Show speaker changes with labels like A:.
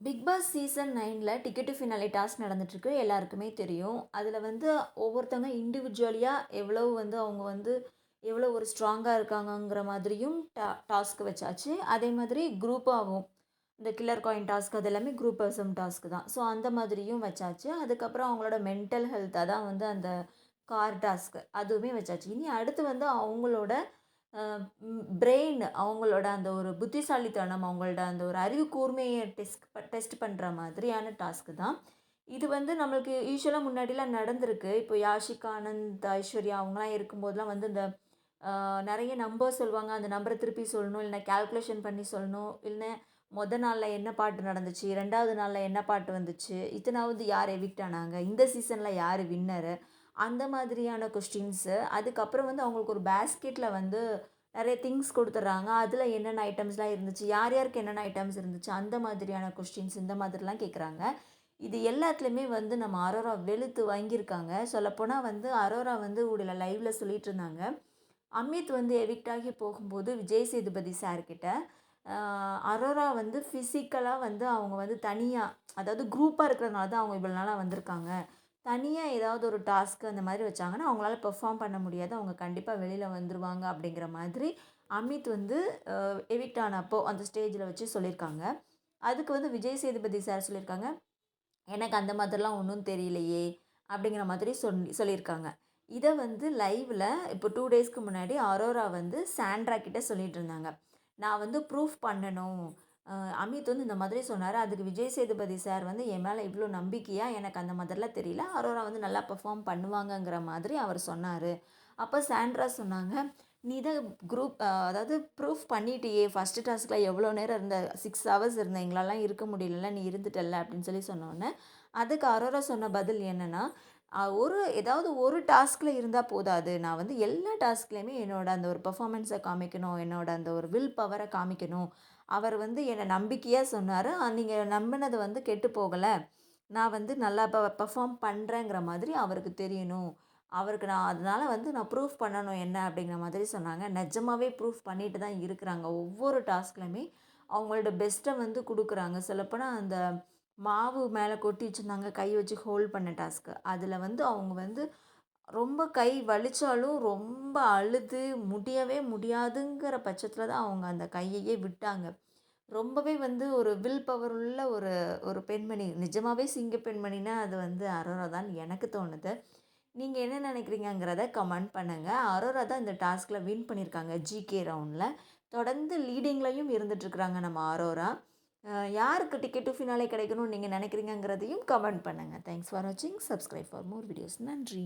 A: Big Boss season 9ல ticket to finale task நடந்துட்டுருக்கு. எல்லாருக்குமே தெரியும். அதில வந்து ஒவ்வொருத்தவங்க இண்டிவிஜுவலியா எவ்வளோ வந்து அவங்க வந்து எவ்வளோ ஒரு ஸ்ட்ராங்கா இருக்காங்கங்கிற மாதிரியும் டாஸ்க் வச்சாச்சு. அதே மாதிரி குரூப்பாவும் இந்த கில்லர் காயின் டாஸ்க் அது எல்லாமே குரூப்பிசம் டாஸ்க் தான். ஸோ அந்த மாதிரியும் வச்சாச்சு. அதுக்கப்புறம் அவங்களோட மென்டல் ஹெல்த் அதான் வந்து அந்த கார் டாஸ்க் அதுவுமே வச்சாச்சு. இனி அடுத்து வந்து அவங்களோட பிரெயின் அவங்களோட அந்த ஒரு புத்திசாலித்தனம், அவங்களோட அந்த ஒரு அறிவு கூர்மையை டெஸ்ட் பண்ணுற மாதிரியான டாஸ்க்கு தான். இது வந்து நம்மளுக்கு யூசுவலா முன்னாடிலாம் நடந்திருக்கு. இப்போ யாஷிகா ஆனந்த், ஐஸ்வர்யா அவங்கலாம் இருக்கும்போதெல்லாம் வந்து இந்த நெறைய நம்பர் சொல்லுவாங்க. அந்த நம்பர திருப்பி சொல்லணும். இல்லைனா கால்குலேஷன் பண்ணி சொல்லணும். இல்ல நாள்ல என்ன பாட்டு நடந்துச்சு, 2வது நாள்ல என்ன பாட்டு வந்துச்சு, இத்தனாவது யார் எவிக்ட் ஆனாங்க, இந்த சீசன்ல யாரு வின்னரு, அந்த மாதிரியான கொஸ்டின்ஸு. அதுக்கப்புறம் வந்து அவங்களுக்கு ஒரு பேஸ்கெட்ல வந்து நெறைய திங்ஸ் குடுத்துடுறாங்க. அதில என்னென்ன ஐட்டம்ஸ்லாம் இருந்துச்சு, யார் யாருக்கு என்னென்ன ஐட்டம்ஸ் இருந்துச்சு, அந்த மாதிரியான கொஸ்டின்ஸ் இந்த மாதிரிலாம் கேட்குறாங்க. இது எல்லாத்துலயுமே வந்து நம்ம அரோரா வெளுத்து வாங்கியிருக்காங்க. சொல்லப்போனா வந்து அரோரா வந்து ஊடால லைவ்ல சொல்லிட்டு இருந்தாங்க. அமித் வந்து எவிக்ட் ஆகி போகும்போது விஜய் சேதுபதி சார் கிட்ட, அ அரோரா வந்து ஃபிசிக்கலா வந்து அவங்க வந்து தனியா, அதாவது குரூப்பா இருக்கிறதுனால தான் அவங்க இவ்வளோ நாளா வந்திருக்காங்க. தனியா ஏதாவது ஒரு டாஸ்க் அந்த மாதிரி வச்சாங்கன்னா, அவங்களால பெர்ஃபார்ம் பண்ண முடியாது. அவங்க கண்டிப்பா வெளியில வந்துருவாங்க அப்படிங்கிற மாதிரி அமித் வந்து எவிக்ட் ஆனப்போ அந்த ஸ்டேஜ்ல வச்சு சொல்லியிருக்காங்க. அதுக்கு வந்து விஜய் சேதுபதி சார் சொல்லியிருக்காங்க, "எனக்கு அந்த மாதிரிலாம் ஒண்ணும் தெரியலையே!" அப்படிங்கிற மாதிரி சொல்லியிருக்காங்க. இத வந்து லைவ்ல இப்போ 2 டேஸ்க்கு முன்னாடி அரோரா வந்து சாண்ட்ரா கிட்ட சொல்லிட்டு இருந்தாங்க. நான் வந்து ப்ரூஃப் பண்ணணும். அ அமித் வந்து இந்த மாதிரி சொன்னாரு. அதுக்கு விஜய் சேதுபதி சார் வந்து என் மேல இவ்ளோ நம்பிக்கையா? எனக்கு அந்த மாதிரிலாம் தெரியல. அரோரா வந்து நல்லா பெர்ஃபார்ம் பண்ணுவாங்கங்கிற மாதிரி அவர் சொன்னாரு. அப்ப சாண்ட்ரா சொன்னாங்க, "நீ தான் அதாவது ப்ரூஃப் பண்ணிட்டியே! ஃபர்ஸ்ட் டாஸ்க்ல எவ்வளோ நேரம் இருந்த? 6 ஹவர்ஸ் இருந்த. எங்களாலாம் இருக்க முடியலல்ல. நீ இருந்துட்டல்ல." அப்படின்னு சொல்லி சொன்னோனே, அதுக்கு அரோரா சொன்ன பதில் என்னன்னா, ஏதாவது ஒரு டாஸ்க்ல இருந்தா போதாது. நான் வந்து எல்லா டாஸ்க்லயுமே என்னோட அந்த ஒரு பெர்ஃபார்மன்ஸ காமிக்கணும். என்னோட அந்த ஒரு வில் பவர காமிக்கணும். அவர் வந்து என்ன நம்பிக்கையா சொன்னாரு. நீங்க நம்பினது வந்து கெட்டு போகல. நான் வந்து நல்லா பெர்ஃபார்ம் பண்றேங்கிற மாதிரி அவருக்கு தெரியணும். அவருக்கு நான் அதனால வந்து நான் ப்ரூஃப் பண்ணணும் என்ன அப்படிங்கிற மாதிரி சொன்னாங்க. நிஜமாவே ப்ரூஃப் பண்ணிட்டு தான் இருக்கிறாங்க. ஒவ்வொரு டாஸ்க்லயுமே அவங்களோட பெஸ்ட்ட வந்து குடுக்குறாங்க. சொல்லப்போனா அந்த மாவு மேல கொட்டி வச்சிருந்தாங்க. கை வச்சு ஹோல்ட் பண்ண டாஸ்க்கு. அதில வந்து அவங்க வந்து ரொம்ப கை வலிச்சாலும் ரொம்ப அழுது முடியவே முடியாதுங்கிற பட்சத்தில தான் அவங்க அந்த கையையே விட்டாங்க. ரொம்பவே வந்து ஒரு வில் பவர் உள்ள ஒரு ஒரு பெண்மணி. நிஜமாவே சிங்க பெண்மணினா அது வந்து அரோரா தான் எனக்கு தோணுது. நீங்க என்ன நினைக்கிறீங்கங்கிறத கமெண்ட் பண்ணுங்க. அரோரா தான் இந்த டாஸ்க்ல வின் பண்ணியிருக்காங்க ஜிகே ரவுண்ட்ல. தொடர்ந்து லீடிங்லயும் இருந்துட்டுருக்காங்க நம்ம அரோரா. யாருக்கு டிக்கெட் டு ஃபினாலே கிடைக்கணும்னு நீங்க நினைக்கிறீங்கங்கிறதையும் கமெண்ட் பண்ணுங்க. தேங்க்ஸ் ஃபார் வாட்சிங். Subscribe for more videos. நன்றி.